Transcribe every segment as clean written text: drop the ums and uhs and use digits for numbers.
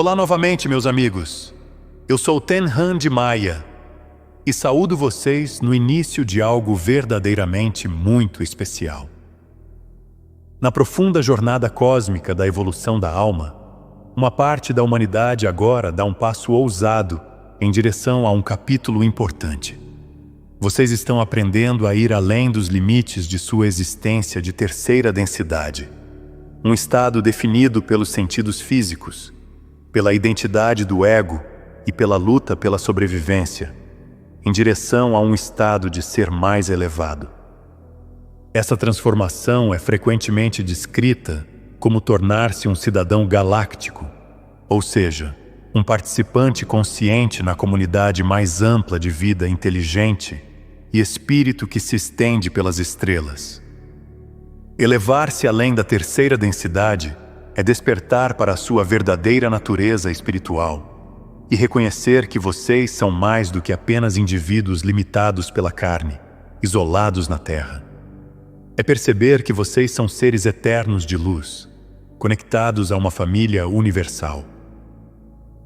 Olá novamente, meus amigos. Eu sou Tenhan de Maia e saúdo vocês no início de algo verdadeiramente muito especial. Na profunda jornada cósmica da evolução da alma, uma parte da humanidade agora dá um passo ousado em direção a um capítulo importante. Vocês estão aprendendo a ir além dos limites de sua existência de terceira densidade, um estado definido pelos sentidos físicos, pela identidade do ego e pela luta pela sobrevivência, em direção a um estado de ser mais elevado. Essa transformação é frequentemente descrita como tornar-se um cidadão galáctico, ou seja, um participante consciente na comunidade mais ampla de vida inteligente e espírito que se estende pelas estrelas. Elevar-se além da terceira densidade é despertar para a sua verdadeira natureza espiritual e reconhecer que vocês são mais do que apenas indivíduos limitados pela carne, isolados na Terra. É perceber que vocês são seres eternos de luz, conectados a uma família universal.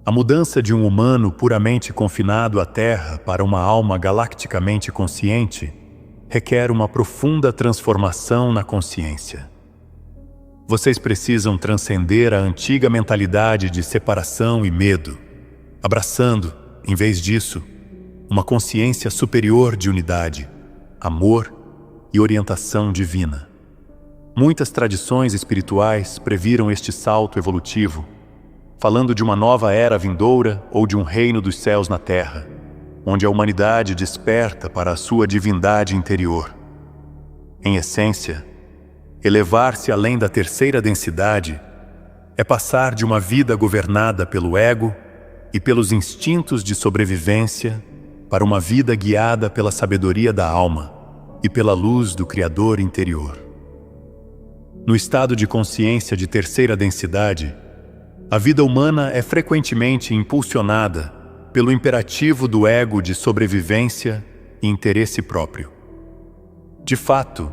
A mudança de um humano puramente confinado à Terra para uma alma galacticamente consciente requer uma profunda transformação na consciência. Vocês precisam transcender a antiga mentalidade de separação e medo, abraçando, em vez disso, uma consciência superior de unidade, amor e orientação divina. Muitas tradições espirituais previram este salto evolutivo, falando de uma nova era vindoura ou de um reino dos céus na Terra, onde a humanidade desperta para a sua divindade interior. Em essência, elevar-se além da terceira densidade é passar de uma vida governada pelo ego e pelos instintos de sobrevivência para uma vida guiada pela sabedoria da alma e pela luz do Criador interior. No estado de consciência de terceira densidade, a vida humana é frequentemente impulsionada pelo imperativo do ego de sobrevivência e interesse próprio. De fato,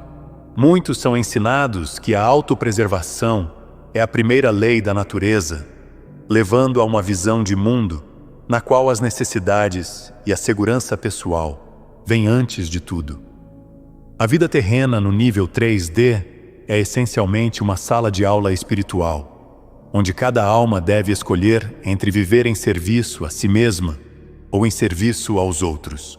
muitos são ensinados que a autopreservação é a primeira lei da natureza, levando a uma visão de mundo na qual as necessidades e a segurança pessoal vêm antes de tudo. A vida terrena no nível 3D é essencialmente uma sala de aula espiritual, onde cada alma deve escolher entre viver em serviço a si mesma ou em serviço aos outros.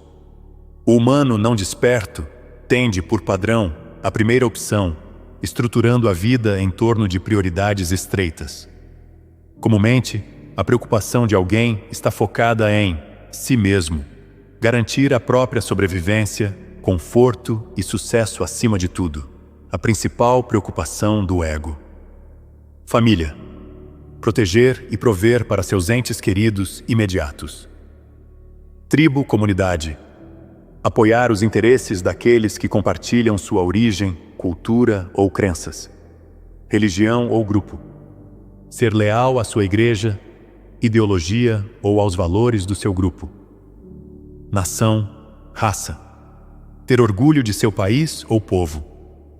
O humano não desperto tende, por padrão, a primeira opção, estruturando a vida em torno de prioridades estreitas. Comumente, a preocupação de alguém está focada em si mesmo, garantir a própria sobrevivência, conforto e sucesso acima de tudo, a principal preocupação do ego. Família. Proteger e prover para seus entes queridos imediatos. Tribo, comunidade. Apoiar os interesses daqueles que compartilham sua origem, cultura ou crenças, religião ou grupo. Ser leal à sua igreja, ideologia ou aos valores do seu grupo. Nação, raça. Ter orgulho de seu país ou povo,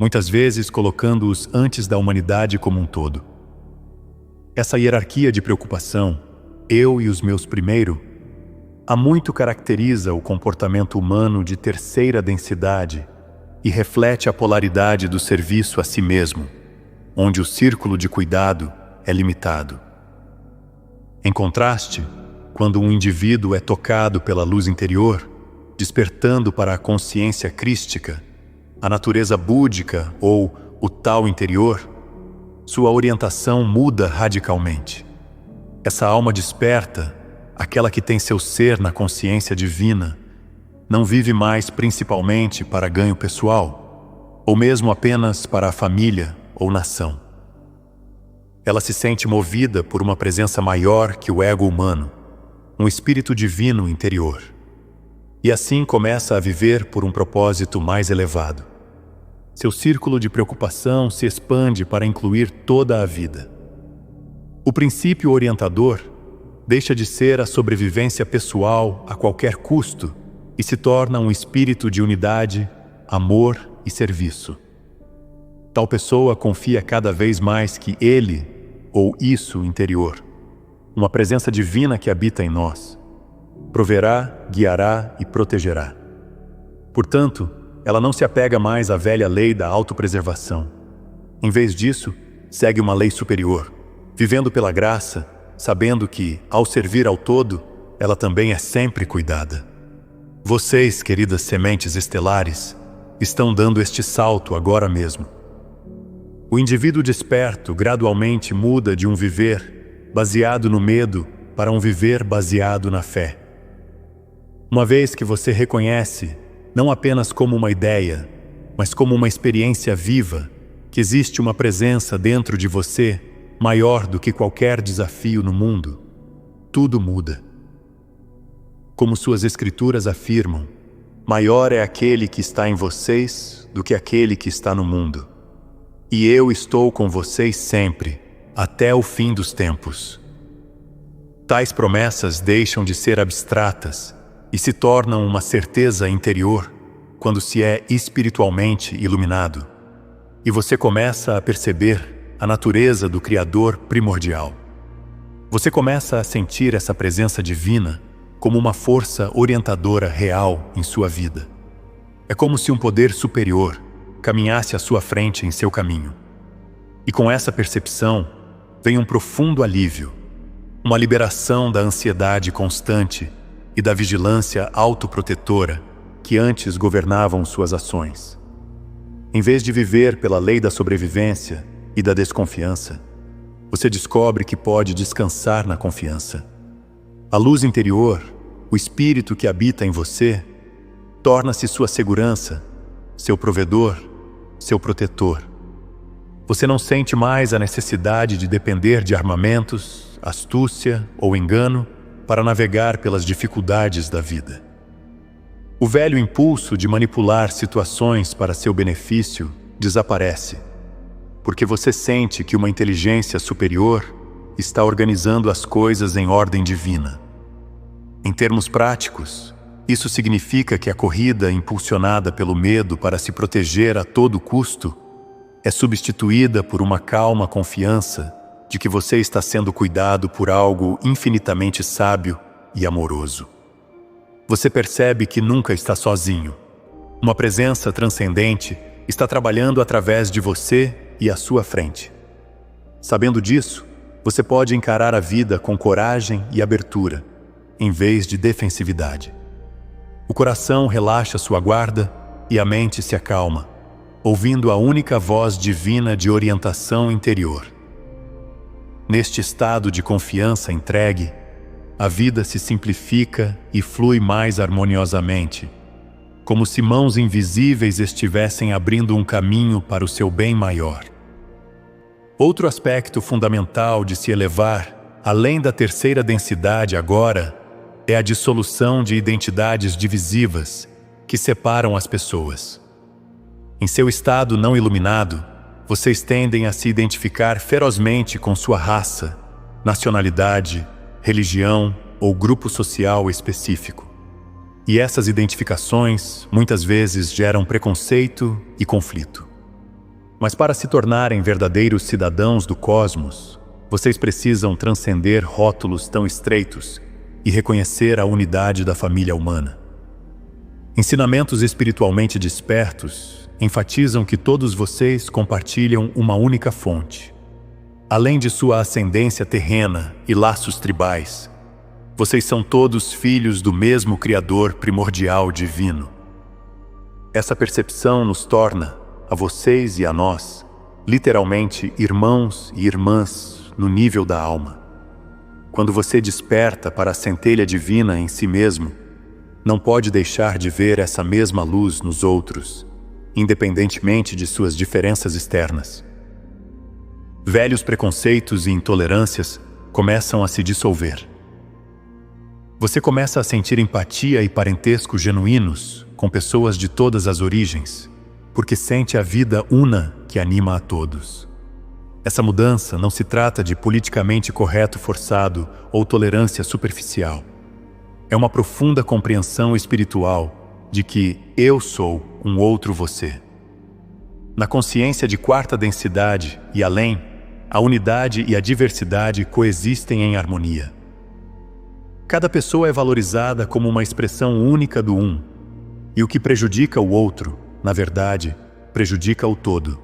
muitas vezes colocando-os antes da humanidade como um todo. Essa hierarquia de preocupação, eu e os meus primeiro, há muito caracteriza o comportamento humano de terceira densidade e reflete a polaridade do serviço a si mesmo, onde o círculo de cuidado é limitado. Em contraste, quando um indivíduo é tocado pela luz interior, despertando para a consciência crística, a natureza búdica ou o tal interior, sua orientação muda radicalmente. Essa alma desperta, aquela que tem seu ser na consciência divina, não vive mais principalmente para ganho pessoal, ou mesmo apenas para a família ou nação. Ela se sente movida por uma presença maior que o ego humano, um espírito divino interior. E assim começa a viver por um propósito mais elevado. Seu círculo de preocupação se expande para incluir toda a vida. O princípio orientador deixa de ser a sobrevivência pessoal a qualquer custo e se torna um espírito de unidade, amor e serviço. Tal pessoa confia cada vez mais que ele, ou isso interior, uma presença divina que habita em nós. Proverá, guiará e protegerá. Portanto, ela não se apega mais à velha lei da autopreservação. Em vez disso, segue uma lei superior, vivendo pela graça, sabendo que, ao servir ao todo, ela também é sempre cuidada. Vocês, queridas sementes estelares, estão dando este salto agora mesmo. O indivíduo desperto gradualmente muda de um viver baseado no medo para um viver baseado na fé. Uma vez que você reconhece, não apenas como uma ideia, mas como uma experiência viva, que existe uma presença dentro de você maior do que qualquer desafio no mundo, tudo muda. Como suas escrituras afirmam, maior é aquele que está em vocês do que aquele que está no mundo. E eu estou com vocês sempre, até o fim dos tempos. Tais promessas deixam de ser abstratas e se tornam uma certeza interior quando se é espiritualmente iluminado, e você começa a perceber a natureza do Criador primordial. Você começa a sentir essa presença divina como uma força orientadora real em sua vida. É como se um poder superior caminhasse à sua frente em seu caminho. E com essa percepção vem um profundo alívio, uma liberação da ansiedade constante e da vigilância autoprotetora que antes governavam suas ações. Em vez de viver pela lei da sobrevivência e da desconfiança, você descobre que pode descansar na confiança. A luz interior, o espírito que habita em você, torna-se sua segurança, seu provedor, seu protetor. Você não sente mais a necessidade de depender de armamentos, astúcia ou engano para navegar pelas dificuldades da vida. O velho impulso de manipular situações para seu benefício desaparece, porque você sente que uma inteligência superior está organizando as coisas em ordem divina. Em termos práticos, isso significa que a corrida impulsionada pelo medo para se proteger a todo custo é substituída por uma calma confiança de que você está sendo cuidado por algo infinitamente sábio e amoroso. Você percebe que nunca está sozinho. Uma presença transcendente está trabalhando através de você e à sua frente. Sabendo disso, você pode encarar a vida com coragem e abertura, em vez de defensividade. O coração relaxa sua guarda e a mente se acalma, ouvindo a única voz divina de orientação interior. Neste estado de confiança entregue, a vida se simplifica e flui mais harmoniosamente, como se mãos invisíveis estivessem abrindo um caminho para o seu bem maior. Outro aspecto fundamental de se elevar, além da terceira densidade agora, é a dissolução de identidades divisivas que separam as pessoas. Em seu estado não iluminado, vocês tendem a se identificar ferozmente com sua raça, nacionalidade, religião ou grupo social específico. E essas identificações muitas vezes geram preconceito e conflito. Mas para se tornarem verdadeiros cidadãos do cosmos, vocês precisam transcender rótulos tão estreitos e reconhecer a unidade da família humana. Ensinamentos espiritualmente despertos enfatizam que todos vocês compartilham uma única fonte. Além de sua ascendência terrena e laços tribais, vocês são todos filhos do mesmo Criador primordial divino. Essa percepção nos torna, a vocês e a nós, literalmente irmãos e irmãs no nível da alma. Quando você desperta para a centelha divina em si mesmo, não pode deixar de ver essa mesma luz nos outros, independentemente de suas diferenças externas. Velhos preconceitos e intolerâncias começam a se dissolver. Você começa a sentir empatia e parentesco genuínos com pessoas de todas as origens, porque sente a vida una que anima a todos. Essa mudança não se trata de politicamente correto forçado ou tolerância superficial. É uma profunda compreensão espiritual de que eu sou um outro você. Na consciência de quarta densidade e além, a unidade e a diversidade coexistem em harmonia. Cada pessoa é valorizada como uma expressão única do um, e o que prejudica o outro, na verdade, prejudica o todo.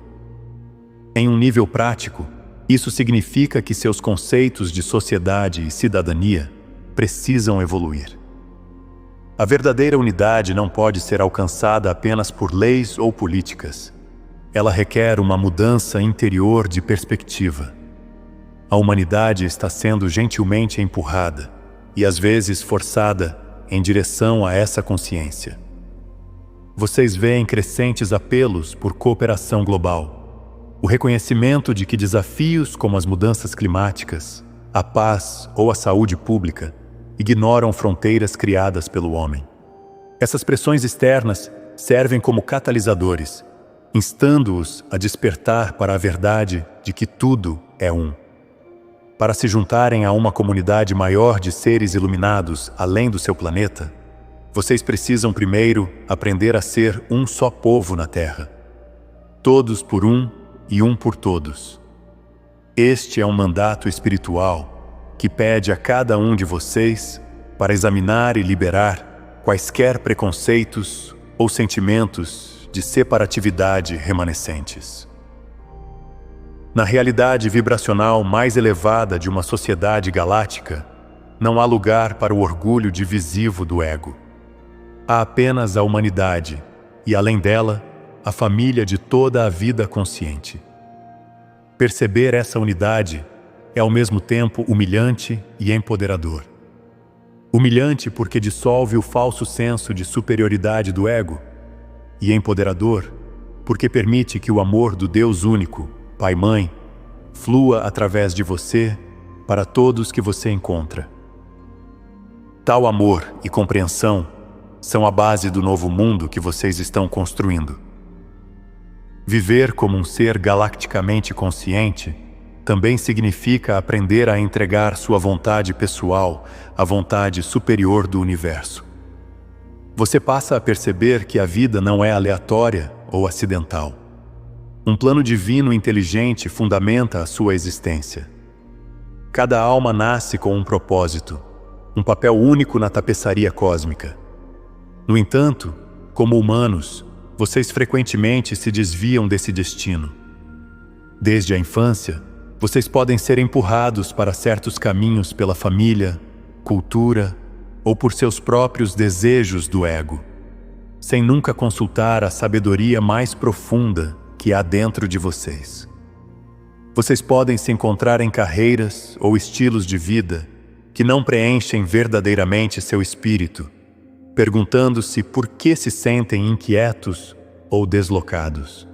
Em um nível prático, isso significa que seus conceitos de sociedade e cidadania precisam evoluir. A verdadeira unidade não pode ser alcançada apenas por leis ou políticas. Ela requer uma mudança interior de perspectiva. A humanidade está sendo gentilmente empurrada e às vezes forçada em direção a essa consciência. Vocês veem crescentes apelos por cooperação global, o reconhecimento de que desafios como as mudanças climáticas, a paz ou a saúde pública ignoram fronteiras criadas pelo homem. Essas pressões externas servem como catalisadores, instando-os a despertar para a verdade de que tudo é um. Para se juntarem a uma comunidade maior de seres iluminados além do seu planeta, vocês precisam primeiro aprender a ser um só povo na Terra. Todos por um e um por todos. Este é um mandato espiritual que pede a cada um de vocês para examinar e liberar quaisquer preconceitos ou sentimentos de separatividade remanescentes. Na realidade vibracional mais elevada de uma sociedade galáctica, não há lugar para o orgulho divisivo do ego. Há apenas a humanidade e, além dela, a família de toda a vida consciente. Perceber essa unidade é ao mesmo tempo humilhante e empoderador. Humilhante porque dissolve o falso senso de superioridade do ego, e empoderador porque permite que o amor do Deus único, Pai-Mãe, flua através de você para todos que você encontra. Tal amor e compreensão são a base do novo mundo que vocês estão construindo. Viver como um ser galacticamente consciente também significa aprender a entregar sua vontade pessoal à vontade superior do universo. Você passa a perceber que a vida não é aleatória ou acidental. Um plano divino inteligente fundamenta a sua existência. Cada alma nasce com um propósito, um papel único na tapeçaria cósmica. No entanto, como humanos, vocês frequentemente se desviam desse destino. Desde a infância, vocês podem ser empurrados para certos caminhos pela família, cultura ou por seus próprios desejos do ego, sem nunca consultar a sabedoria mais profunda que há dentro de vocês. Vocês podem se encontrar em carreiras ou estilos de vida que não preenchem verdadeiramente seu espírito, perguntando-se por que se sentem inquietos ou deslocados.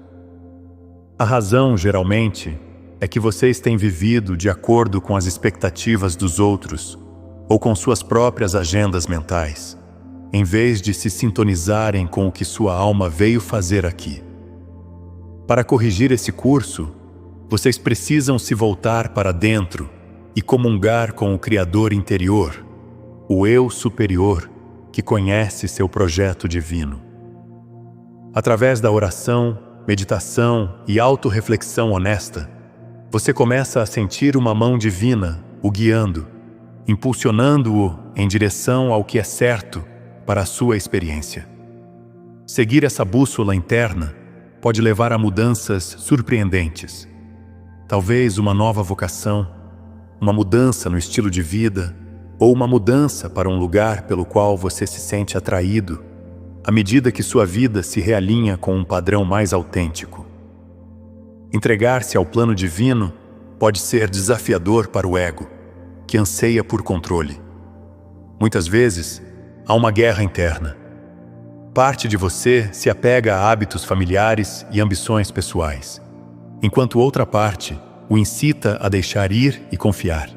A razão, geralmente, é que vocês têm vivido de acordo com as expectativas dos outros ou com suas próprias agendas mentais, em vez de se sintonizarem com o que sua alma veio fazer aqui. Para corrigir esse curso, vocês precisam se voltar para dentro e comungar com o Criador interior, o Eu superior, que conhece seu projeto divino. Através da oração, meditação e autorreflexão honesta, você começa a sentir uma mão divina o guiando, impulsionando-o em direção ao que é certo para a sua experiência. Seguir essa bússola interna pode levar a mudanças surpreendentes. Talvez uma nova vocação, uma mudança no estilo de vida ou uma mudança para um lugar pelo qual você se sente atraído, à medida que sua vida se realinha com um padrão mais autêntico. Entregar-se ao plano divino pode ser desafiador para o ego, que anseia por controle. Muitas vezes, há uma guerra interna. Parte de você se apega a hábitos familiares e ambições pessoais, enquanto outra parte o incita a deixar ir e confiar.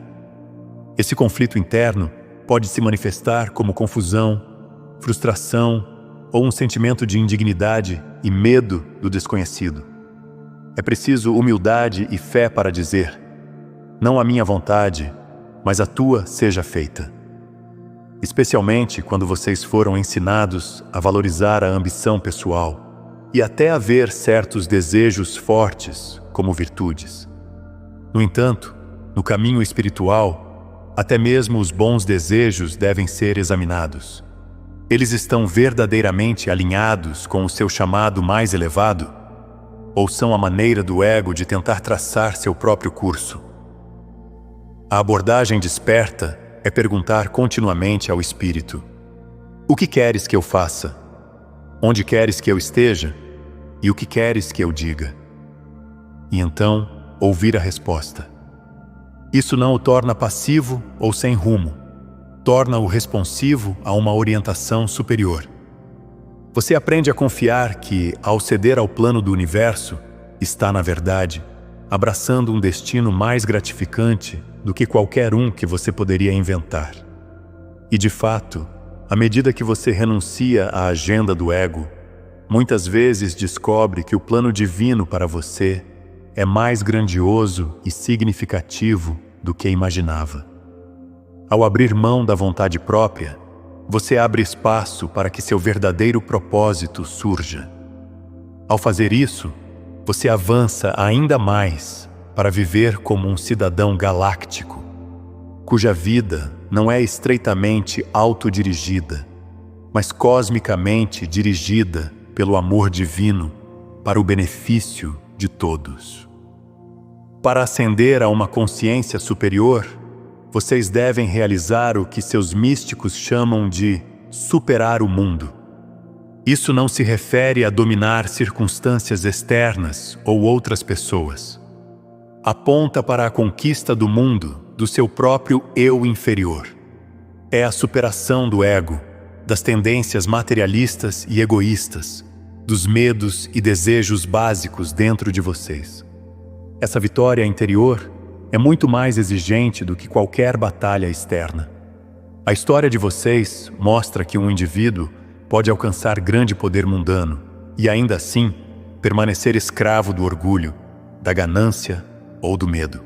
Esse conflito interno pode se manifestar como confusão, frustração ou um sentimento de indignidade e medo do desconhecido. É preciso humildade e fé para dizer: não a minha vontade, mas a tua seja feita. Especialmente quando vocês foram ensinados a valorizar a ambição pessoal e até a ver certos desejos fortes como virtudes. No entanto, no caminho espiritual, até mesmo os bons desejos devem ser examinados. Eles estão verdadeiramente alinhados com o seu chamado mais elevado? Ou são a maneira do ego de tentar traçar seu próprio curso? A abordagem desperta é perguntar continuamente ao espírito: o que queres que eu faça? Onde queres que eu esteja? E o que queres que eu diga? E então, ouvir a resposta. Isso não o torna passivo ou sem rumo. Torna-o responsivo a uma orientação superior. Você aprende a confiar que, ao ceder ao plano do universo, está, na verdade, abraçando um destino mais gratificante do que qualquer um que você poderia inventar. E, de fato, à medida que você renuncia à agenda do ego, muitas vezes descobre que o plano divino para você é mais grandioso e significativo do que imaginava. Ao abrir mão da vontade própria, você abre espaço para que seu verdadeiro propósito surja. Ao fazer isso, você avança ainda mais para viver como um cidadão galáctico, cuja vida não é estreitamente autodirigida, mas cosmicamente dirigida pelo amor divino para o benefício de todos. Para ascender a uma consciência superior, vocês devem realizar o que seus místicos chamam de superar o mundo. Isso não se refere a dominar circunstâncias externas ou outras pessoas. Aponta para a conquista do mundo, do seu próprio eu inferior. É a superação do ego, das tendências materialistas e egoístas, dos medos e desejos básicos dentro de vocês. Essa vitória interior é muito mais exigente do que qualquer batalha externa. A história de vocês mostra que um indivíduo pode alcançar grande poder mundano e, ainda assim, permanecer escravo do orgulho, da ganância ou do medo.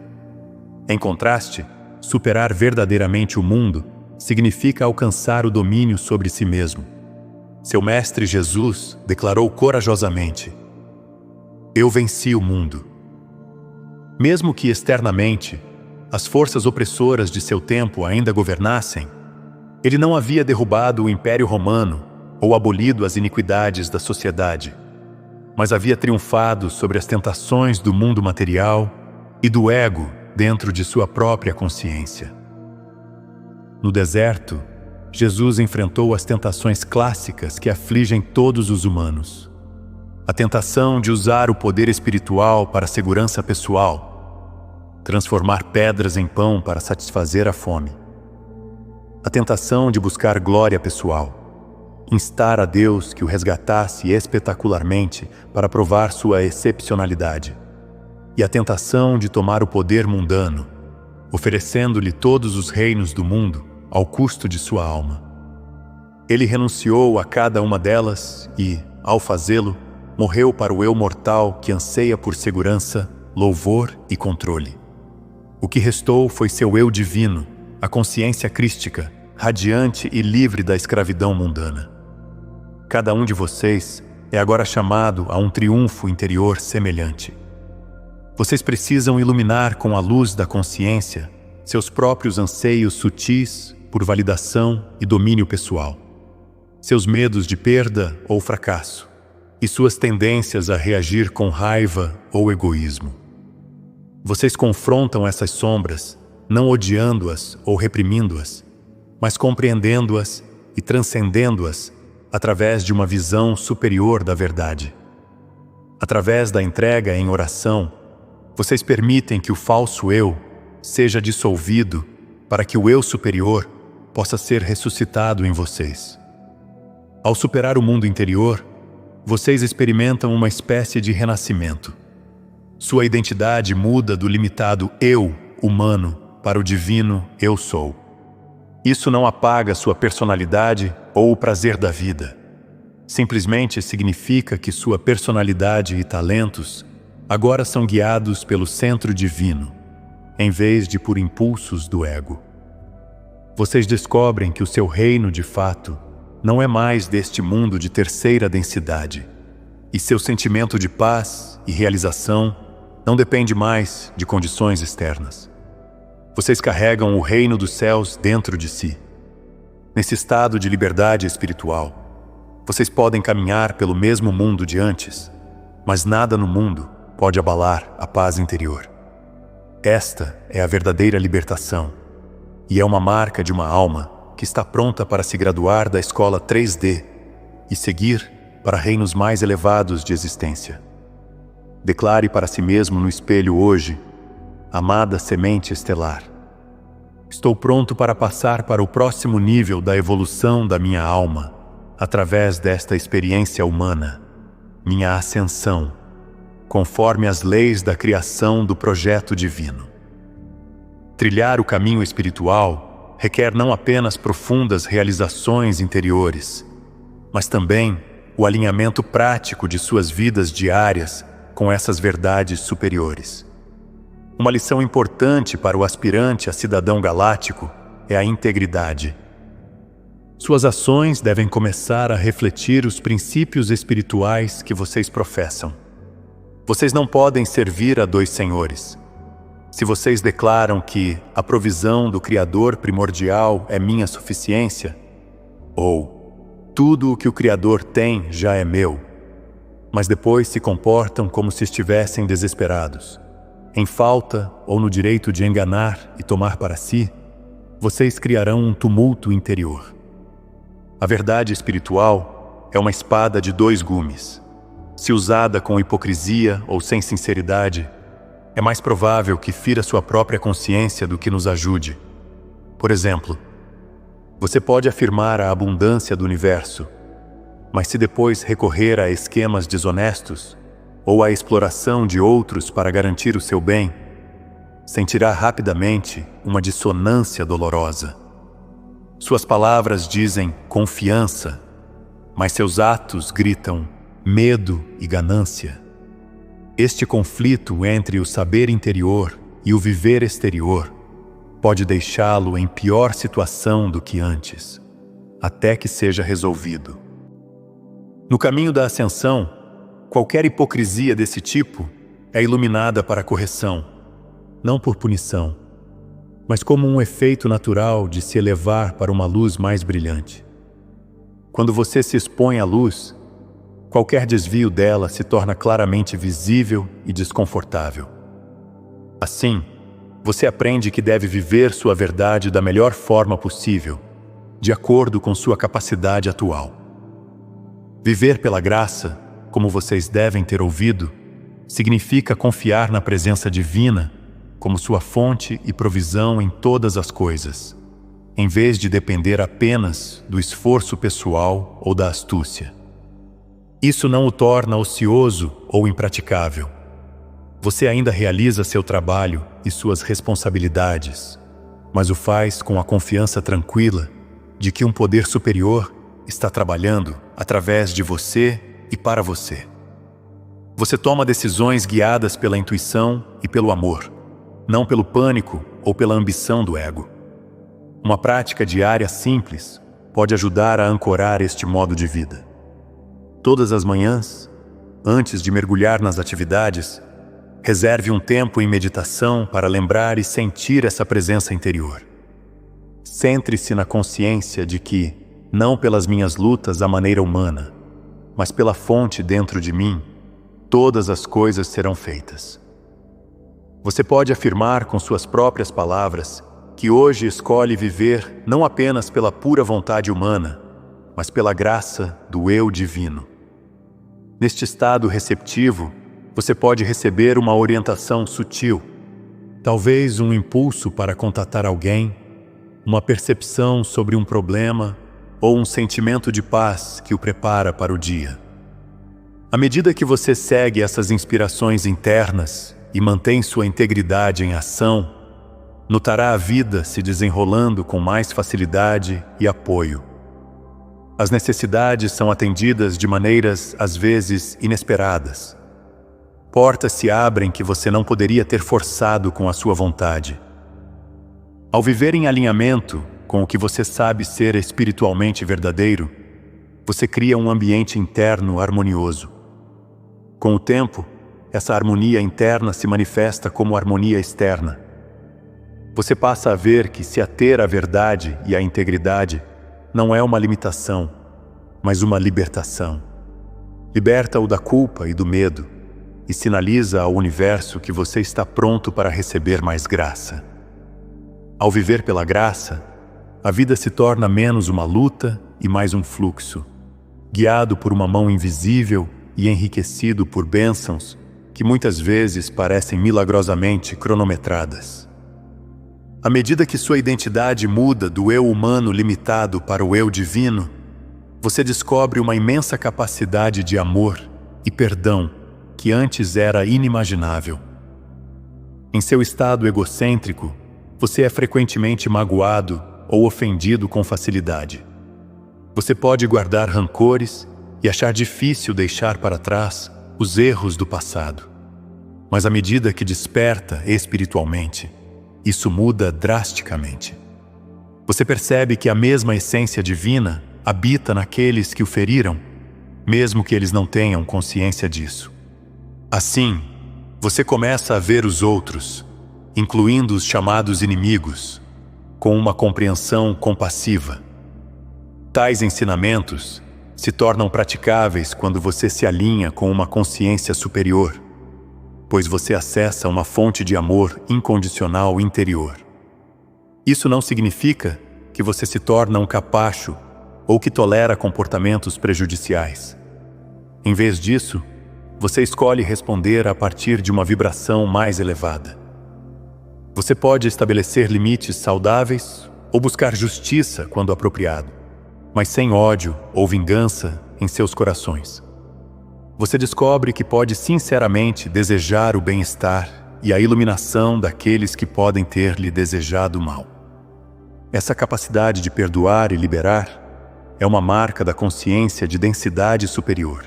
Em contraste, superar verdadeiramente o mundo significa alcançar o domínio sobre si mesmo. Seu mestre Jesus declarou corajosamente: "Eu venci o mundo." Mesmo que externamente as forças opressoras de seu tempo ainda governassem, ele não havia derrubado o Império Romano ou abolido as iniquidades da sociedade, mas havia triunfado sobre as tentações do mundo material e do ego dentro de sua própria consciência. No deserto, Jesus enfrentou as tentações clássicas que afligem todos os humanos. A tentação de usar o poder espiritual para a segurança pessoal, transformar pedras em pão para satisfazer a fome. A tentação de buscar glória pessoal, instar a Deus que o resgatasse espetacularmente para provar sua excepcionalidade. E a tentação de tomar o poder mundano, oferecendo-lhe todos os reinos do mundo ao custo de sua alma. Ele renunciou a cada uma delas e, ao fazê-lo, morreu para o eu mortal que anseia por segurança, louvor e controle. O que restou foi seu eu divino, a consciência crística, radiante e livre da escravidão mundana. Cada um de vocês é agora chamado a um triunfo interior semelhante. Vocês precisam iluminar com a luz da consciência seus próprios anseios sutis por validação e domínio pessoal, seus medos de perda ou fracasso, e suas tendências a reagir com raiva ou egoísmo. Vocês confrontam essas sombras, não odiando-as ou reprimindo-as, mas compreendendo-as e transcendendo-as através de uma visão superior da verdade. Através da entrega em oração, vocês permitem que o falso eu seja dissolvido para que o eu superior possa ser ressuscitado em vocês. Ao superar o mundo interior, vocês experimentam uma espécie de renascimento. Sua identidade muda do limitado eu humano para o divino eu sou. Isso não apaga sua personalidade ou o prazer da vida. Simplesmente significa que sua personalidade e talentos agora são guiados pelo centro divino, em vez de por impulsos do ego. Vocês descobrem que o seu reino, de fato, não é mais deste mundo de terceira densidade, e seu sentimento de paz e realização não depende mais de condições externas. Vocês carregam o reino dos céus dentro de si. Nesse estado de liberdade espiritual, vocês podem caminhar pelo mesmo mundo de antes, mas nada no mundo pode abalar a paz interior. Esta é a verdadeira libertação, e é uma marca de uma alma que está pronta para se graduar da escola 3D e seguir para reinos mais elevados de existência. Declare para si mesmo no espelho hoje: amada semente estelar, estou pronto para passar para o próximo nível da evolução da minha alma através desta experiência humana, minha ascensão, conforme as leis da criação do projeto divino. Trilhar o caminho espiritual requer não apenas profundas realizações interiores, mas também o alinhamento prático de suas vidas diárias com essas verdades superiores. Uma lição importante para o aspirante a cidadão galáctico é a integridade. Suas ações devem começar a refletir os princípios espirituais que vocês professam. Vocês não podem servir a dois senhores. Se vocês declaram que a provisão do Criador primordial é minha suficiência, ou tudo o que o Criador tem já é meu, mas depois se comportam como se estivessem desesperados, em falta ou no direito de enganar e tomar para si, vocês criarão um tumulto interior. A verdade espiritual é uma espada de dois gumes. Se usada com hipocrisia ou sem sinceridade, é mais provável que fira sua própria consciência do que nos ajude. Por exemplo, você pode afirmar a abundância do universo, mas se depois recorrer a esquemas desonestos ou à exploração de outros para garantir o seu bem, sentirá rapidamente uma dissonância dolorosa. Suas palavras dizem confiança, mas seus atos gritam medo e ganância. Este conflito entre o saber interior e o viver exterior pode deixá-lo em pior situação do que antes, até que seja resolvido. No caminho da ascensão, qualquer hipocrisia desse tipo é iluminada para correção, não por punição, mas como um efeito natural de se elevar para uma luz mais brilhante. Quando você se expõe à luz, qualquer desvio dela se torna claramente visível e desconfortável. Assim, você aprende que deve viver sua verdade da melhor forma possível, de acordo com sua capacidade atual. Viver pela graça, como vocês devem ter ouvido, significa confiar na presença divina como sua fonte e provisão em todas as coisas, em vez de depender apenas do esforço pessoal ou da astúcia. Isso não o torna ocioso ou impraticável. Você ainda realiza seu trabalho e suas responsabilidades, mas o faz com a confiança tranquila de que um poder superior está trabalhando através de você e para você. Você toma decisões guiadas pela intuição e pelo amor, não pelo pânico ou pela ambição do ego. Uma prática diária simples pode ajudar a ancorar este modo de vida. Todas as manhãs, antes de mergulhar nas atividades, reserve um tempo em meditação para lembrar e sentir essa presença interior. Centre-se na consciência de que, não pelas minhas lutas à maneira humana, mas pela fonte dentro de mim, todas as coisas serão feitas. Você pode afirmar com suas próprias palavras que hoje escolhe viver não apenas pela pura vontade humana, mas pela graça do Eu Divino. Neste estado receptivo, você pode receber uma orientação sutil, talvez um impulso para contatar alguém, uma percepção sobre um problema ou um sentimento de paz que o prepara para o dia. À medida que você segue essas inspirações internas e mantém sua integridade em ação, notará a vida se desenrolando com mais facilidade e apoio. As necessidades são atendidas de maneiras, às vezes, inesperadas. Portas se abrem que você não poderia ter forçado com a sua vontade. Ao viver em alinhamento com o que você sabe ser espiritualmente verdadeiro, você cria um ambiente interno harmonioso. Com o tempo, essa harmonia interna se manifesta como harmonia externa. você passa a ver que se ater à verdade e à integridade não é uma limitação, mas uma libertação. Liberta-o da culpa e do medo e sinaliza ao universo que você está pronto para receber mais graça. Ao viver pela graça, a vida se torna menos uma luta e mais um fluxo, guiado por uma mão invisível e enriquecido por bênçãos que muitas vezes parecem milagrosamente cronometradas. À medida que sua identidade muda do eu humano limitado para o eu divino, você descobre uma imensa capacidade de amor e perdão que antes era inimaginável. Em seu estado egocêntrico, você é frequentemente magoado ou ofendido com facilidade. Você pode guardar rancores e achar difícil deixar para trás os erros do passado. Mas à medida que desperta espiritualmente, isso muda drasticamente. Você percebe que a mesma essência divina habita naqueles que o feriram, mesmo que eles não tenham consciência disso. Assim, você começa a ver os outros, incluindo os chamados inimigos, com uma compreensão compassiva. Tais ensinamentos se tornam praticáveis quando você se alinha com uma consciência superior, pois você acessa uma fonte de amor incondicional interior. Isso não significa que você se torna um capacho ou que tolera comportamentos prejudiciais. Em vez disso, você escolhe responder a partir de uma vibração mais elevada. Você pode estabelecer limites saudáveis ou buscar justiça quando apropriado, mas sem ódio ou vingança em seus corações. Você descobre que pode sinceramente desejar o bem-estar e a iluminação daqueles que podem ter lhe desejado mal. Essa capacidade de perdoar e liberar é uma marca da consciência de densidade superior.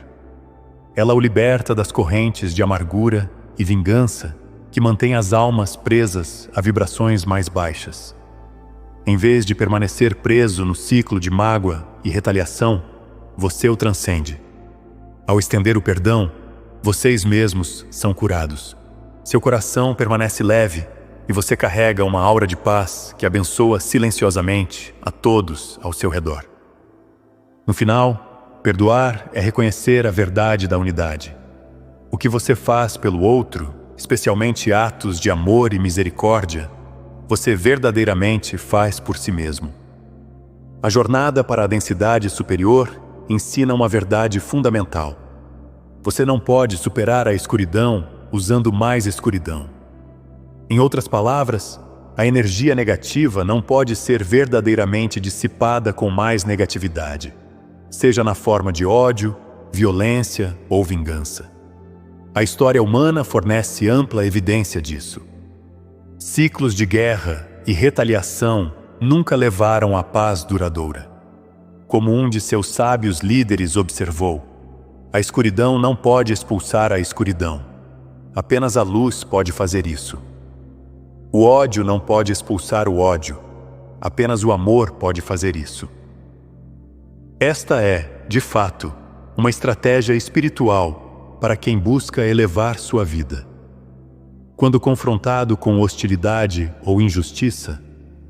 Ela o liberta das correntes de amargura e vingança que mantêm as almas presas a vibrações mais baixas. Em vez de permanecer preso no ciclo de mágoa e retaliação, você o transcende. Ao estender o perdão, vocês mesmos são curados. Seu coração permanece leve e você carrega uma aura de paz que abençoa silenciosamente a todos ao seu redor. No final, perdoar é reconhecer a verdade da unidade. O que você faz pelo outro, especialmente atos de amor e misericórdia, você verdadeiramente faz por si mesmo. A jornada para a densidade superior ensina uma verdade fundamental. Você não pode superar a escuridão usando mais escuridão. Em outras palavras, a energia negativa não pode ser verdadeiramente dissipada com mais negatividade, seja na forma de ódio, violência ou vingança. A história humana fornece ampla evidência disso. Ciclos de guerra e retaliação nunca levaram à paz duradoura. Como um de seus sábios líderes observou, a escuridão não pode expulsar a escuridão. Apenas a luz pode fazer isso. O ódio não pode expulsar o ódio. Apenas o amor pode fazer isso. Esta é, de fato, uma estratégia espiritual para quem busca elevar sua vida. Quando confrontado com hostilidade ou injustiça,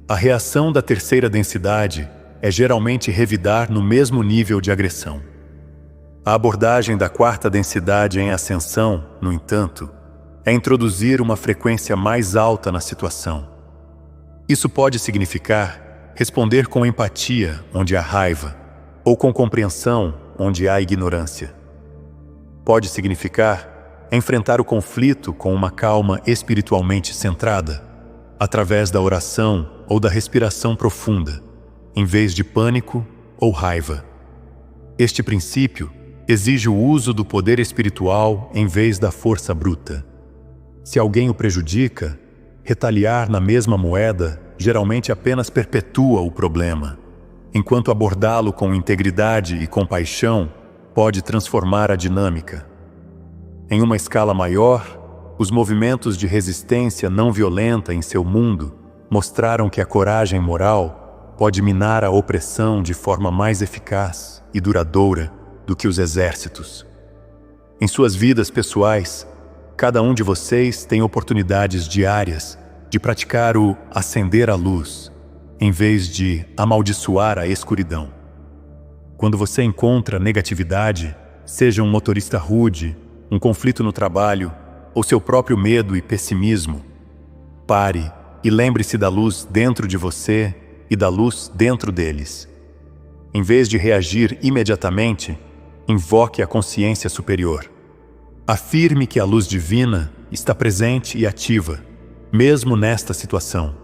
a reação da terceira densidade é geralmente revidar no mesmo nível de agressão. A abordagem da quarta densidade em ascensão, no entanto, é introduzir uma frequência mais alta na situação. Isso pode significar responder com empatia, onde há raiva, ou com compreensão, onde há ignorância. Pode significar enfrentar o conflito com uma calma espiritualmente centrada, através da oração ou da respiração profunda, em vez de pânico ou raiva. Este princípio exige o uso do poder espiritual em vez da força bruta. Se alguém o prejudica, retaliar na mesma moeda geralmente apenas perpetua o problema, enquanto abordá-lo com integridade e compaixão pode transformar a dinâmica. Em uma escala maior, os movimentos de resistência não violenta em seu mundo mostraram que a coragem moral pode minar a opressão de forma mais eficaz e duradoura do que os exércitos. Em suas vidas pessoais, cada um de vocês tem oportunidades diárias de praticar o acender a luz, em vez de amaldiçoar a escuridão. Quando você encontra negatividade, seja um motorista rude, um conflito no trabalho ou seu próprio medo e pessimismo, pare e lembre-se da luz dentro de você e da luz dentro deles. Em vez de reagir imediatamente, invoque a consciência superior. Afirme que a luz divina está presente e ativa, mesmo nesta situação.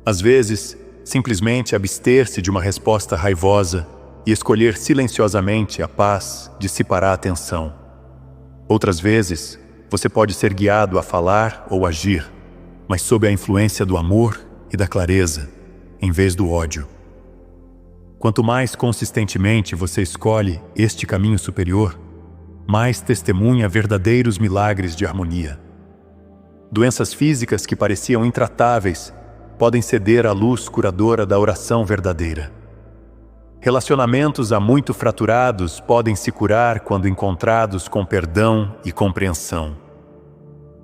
Às vezes, simplesmente abster-se de uma resposta raivosa e escolher silenciosamente a paz dissipará a tensão. Outras vezes, você pode ser guiado a falar ou agir, mas sob a influência do amor e da clareza, em vez do ódio. Quanto mais consistentemente você escolhe este caminho superior, mais testemunha verdadeiros milagres de harmonia. Doenças físicas que pareciam intratáveis podem ceder à luz curadora da oração verdadeira. Relacionamentos há muito fraturados podem se curar quando encontrados com perdão e compreensão.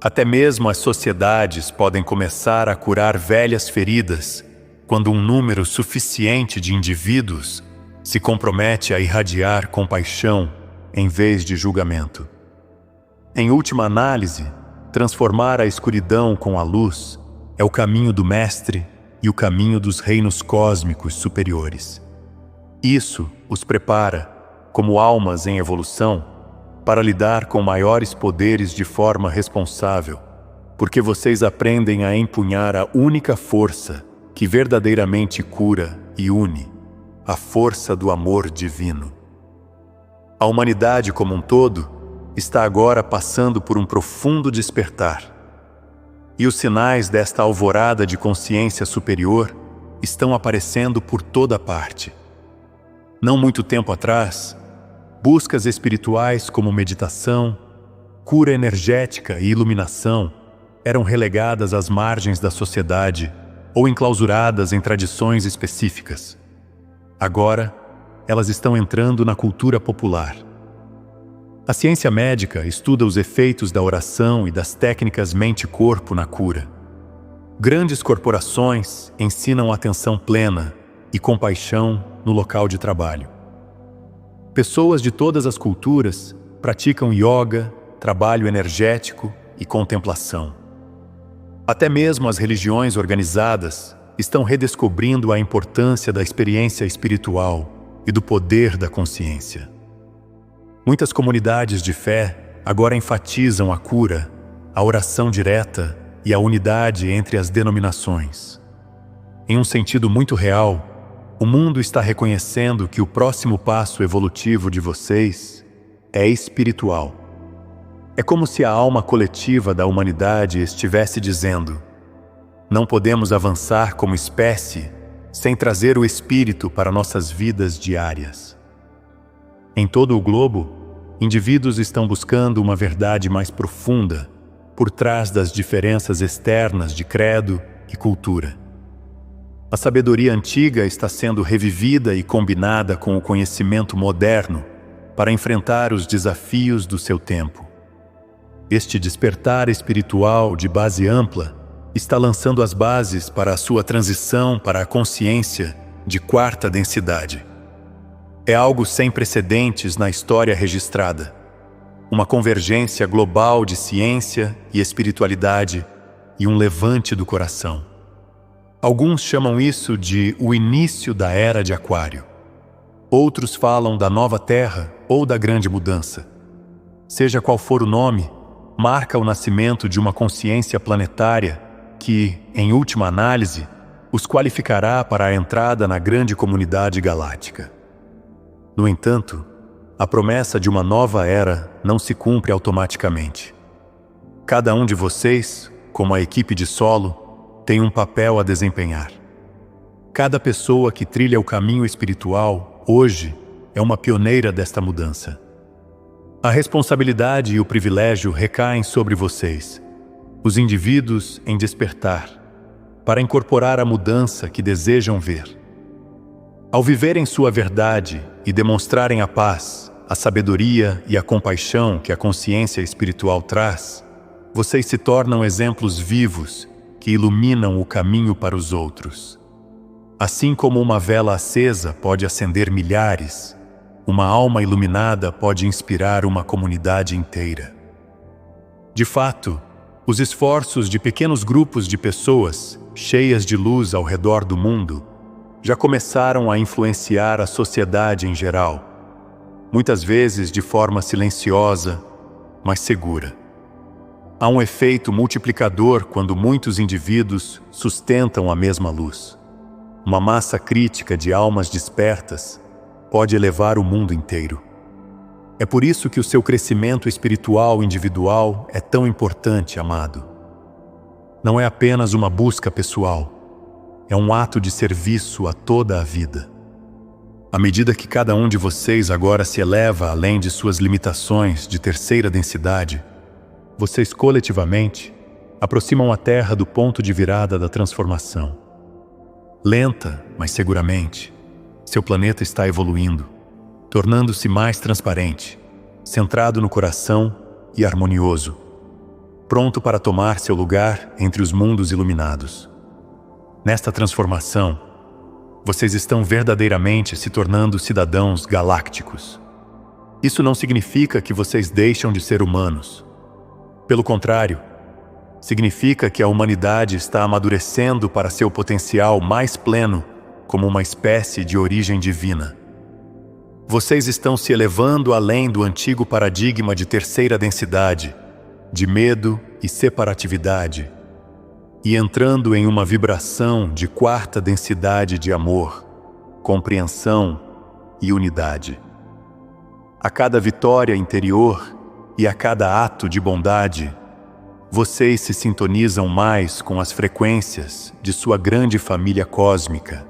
Até mesmo as sociedades podem começar a curar velhas feridas quando um número suficiente de indivíduos se compromete a irradiar compaixão em vez de julgamento. Em última análise, transformar a escuridão com a luz é o caminho do Mestre e o caminho dos reinos cósmicos superiores. Isso os prepara, como almas em evolução, para lidar com maiores poderes de forma responsável, porque vocês aprendem a empunhar a única força que verdadeiramente cura e une, a força do amor divino. A humanidade como um todo está agora passando por um profundo despertar. E os sinais desta alvorada de consciência superior estão aparecendo por toda parte. Não muito tempo atrás, buscas espirituais como meditação, cura energética e iluminação eram relegadas às margens da sociedade ou enclausuradas em tradições específicas. Agora, elas estão entrando na cultura popular. A ciência médica estuda os efeitos da oração e das técnicas mente-corpo na cura. Grandes corporações ensinam atenção plena e compaixão no local de trabalho. Pessoas de todas as culturas praticam yoga, trabalho energético e contemplação. Até mesmo as religiões organizadas estão redescobrindo a importância da experiência espiritual e do poder da consciência. Muitas comunidades de fé agora enfatizam a cura, a oração direta e a unidade entre as denominações. Em um sentido muito real, o mundo está reconhecendo que o próximo passo evolutivo de vocês é espiritual. É como se a alma coletiva da humanidade estivesse dizendo: não podemos avançar como espécie sem trazer o espírito para nossas vidas diárias. Em todo o globo, indivíduos estão buscando uma verdade mais profunda por trás das diferenças externas de credo e cultura. A sabedoria antiga está sendo revivida e combinada com o conhecimento moderno para enfrentar os desafios do seu tempo. Este despertar espiritual de base ampla está lançando as bases para a sua transição para a consciência de quarta densidade. É algo sem precedentes na história registrada. Uma convergência global de ciência e espiritualidade e um levante do coração. Alguns chamam isso de o início da Era de Aquário. Outros falam da nova Terra ou da grande mudança. Seja qual for o nome, marca o nascimento de uma consciência planetária que, em última análise, os qualificará para a entrada na grande comunidade galáctica. No entanto, a promessa de uma nova era não se cumpre automaticamente. Cada um de vocês, como a equipe de solo, tem um papel a desempenhar. Cada pessoa que trilha o caminho espiritual, hoje, é uma pioneira desta mudança. A responsabilidade e o privilégio recaem sobre vocês, os indivíduos em despertar, para incorporar a mudança que desejam ver. Ao viverem sua verdade e demonstrarem a paz, a sabedoria e a compaixão que a consciência espiritual traz, vocês se tornam exemplos vivos que iluminam o caminho para os outros. Assim como uma vela acesa pode acender milhares, uma alma iluminada pode inspirar uma comunidade inteira. De fato, os esforços de pequenos grupos de pessoas, cheias de luz ao redor do mundo, já começaram a influenciar a sociedade em geral, muitas vezes de forma silenciosa, mas segura. Há um efeito multiplicador quando muitos indivíduos sustentam a mesma luz. Uma massa crítica de almas despertas pode elevar o mundo inteiro. É por isso que o seu crescimento espiritual individual é tão importante, amado. Não é apenas uma busca pessoal, é um ato de serviço a toda a vida. À medida que cada um de vocês agora se eleva além de suas limitações de terceira densidade, vocês coletivamente aproximam a Terra do ponto de virada da transformação. Lenta, mas seguramente, seu planeta está evoluindo, tornando-se mais transparente, centrado no coração e harmonioso, pronto para tomar seu lugar entre os mundos iluminados. Nesta transformação, vocês estão verdadeiramente se tornando cidadãos galácticos. Isso não significa que vocês deixam de ser humanos. Pelo contrário, significa que a humanidade está amadurecendo para seu potencial mais pleno como uma espécie de origem divina. Vocês estão se elevando além do antigo paradigma de terceira densidade, de medo e separatividade, e entrando em uma vibração de quarta densidade de amor, compreensão e unidade. A cada vitória interior e a cada ato de bondade, vocês se sintonizam mais com as frequências de sua grande família cósmica.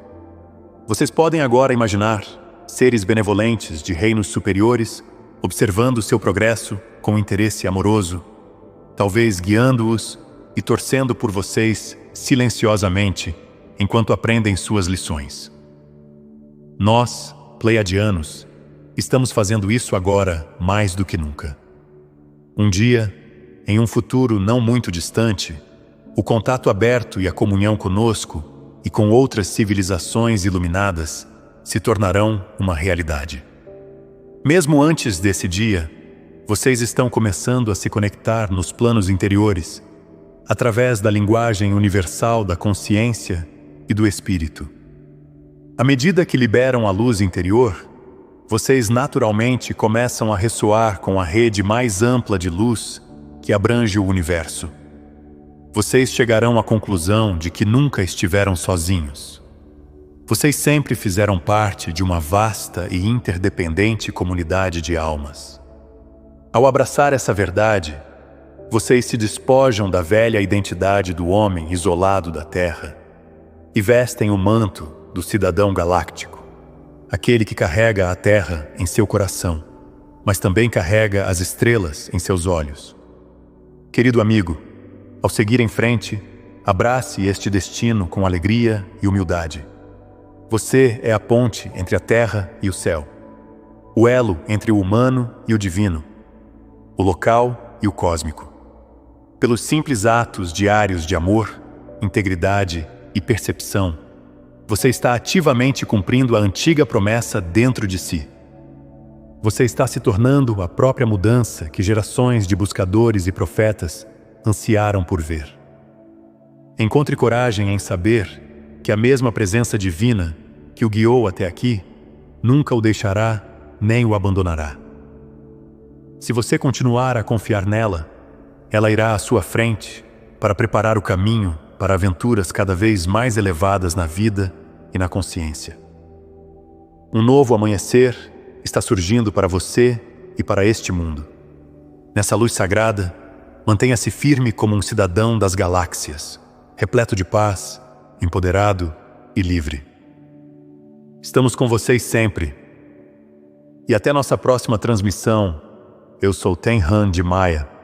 Vocês podem agora imaginar seres benevolentes de reinos superiores observando seu progresso com interesse amoroso, talvez guiando-os e torcendo por vocês silenciosamente enquanto aprendem suas lições. Nós, pleiadianos, estamos fazendo isso agora mais do que nunca. Um dia, em um futuro não muito distante, o contato aberto e a comunhão conosco e com outras civilizações iluminadas se tornarão uma realidade. Mesmo antes desse dia, vocês estão começando a se conectar nos planos interiores, através da linguagem universal da consciência e do espírito. À medida que liberam a luz interior, vocês naturalmente começam a ressoar com a rede mais ampla de luz que abrange o universo. Vocês chegarão à conclusão de que nunca estiveram sozinhos. Vocês sempre fizeram parte de uma vasta e interdependente comunidade de almas. Ao abraçar essa verdade, vocês se despojam da velha identidade do homem isolado da Terra e vestem o manto do cidadão galáctico, aquele que carrega a Terra em seu coração, mas também carrega as estrelas em seus olhos. Querido amigo, ao seguir em frente, abrace este destino com alegria e humildade. Você é a ponte entre a Terra e o céu, o elo entre o humano e o divino, o local e o cósmico. Pelos simples atos diários de amor, integridade e percepção, você está ativamente cumprindo a antiga promessa dentro de si. Você está se tornando a própria mudança que gerações de buscadores e profetas ansiaram por ver. Encontre coragem em saber que a mesma presença divina que o guiou até aqui nunca o deixará nem o abandonará. Se você continuar a confiar nela, ela irá à sua frente para preparar o caminho para aventuras cada vez mais elevadas na vida e na consciência. Um novo amanhecer está surgindo para você e para este mundo. Nessa luz sagrada, mantenha-se firme como um cidadão das galáxias, repleto de paz, empoderado e livre. Estamos com vocês sempre. E até nossa próxima transmissão, eu sou Ten Han de Maia.